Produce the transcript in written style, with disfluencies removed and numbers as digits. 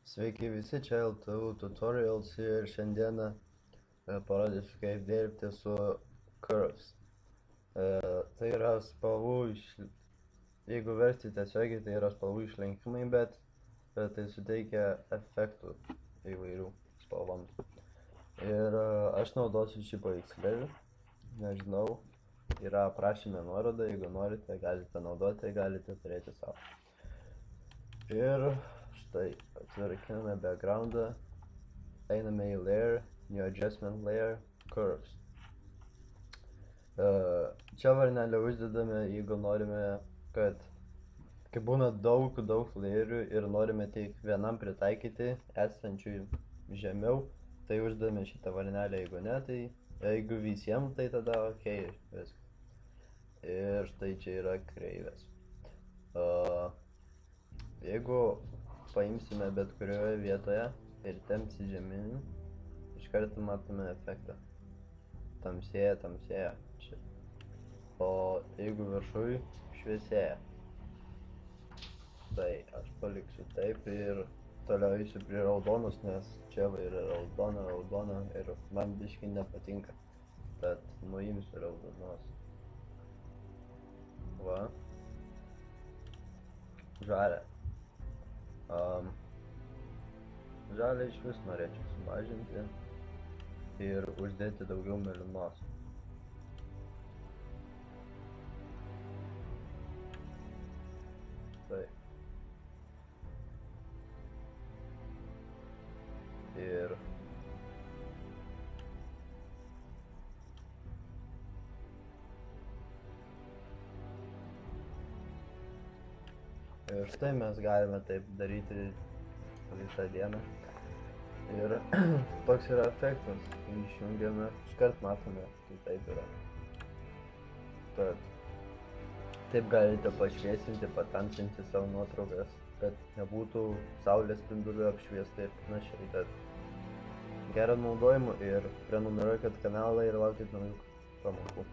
Sveiki visi, čia LTU tutorials ir šiandieną parodysiu, kaip dirbti su curves. Tai yra spalvų, jeigu versti tiesiogiai, tai yra spalvų išlenkimai, bet tai suteikia efektų įvairių spalvoms. Ir aš naudosiu šį paveikslėlį, nežinau, yra aprašyme nuoroda, jeigu norite, galite naudoti, galite turėti savo. Ir štai, atvirkiname backgroundą, einame į layer, new adjustment layer, curves. Čia varnelę uždedame, jeigu norime, kad kai būna daug layerių ir norime tik vienam pritaikyti, esančių žemiau, tai uždedame šitą varnelę, jeigu ne, tai jeigu visiems, tai tada ok, viskas. Ir štai čia yra kreivės. Jeigu paimsime bet kurioje vietoje ir tempsi žemyn, iš karto matome efektą. Tamsėja čia. O jeigu viršui, šviesėja. Tai aš paliksiu taip ir toliau eisiu prie raudonos, nes čia yra raudona ir man biškai nepatinka. Tad nuimsiu raudonos. Va. Žalia. Žalę iš vis norėčiau sumažinti ir uždėti daugiau mėlynos. Tai. Ir štai mes galime taip daryti visą dieną. Ir toks yra efektas. Išjungiame, iškart matome, tai taip yra. Tad taip galite pašviesinti, patamsinti savo nuotraukas, kad nebūtų saulės spindulių apšviesta ir panašiai. Tad gero naudojimo ir prenumeruokit kanalą ir laukit naujų pamokų.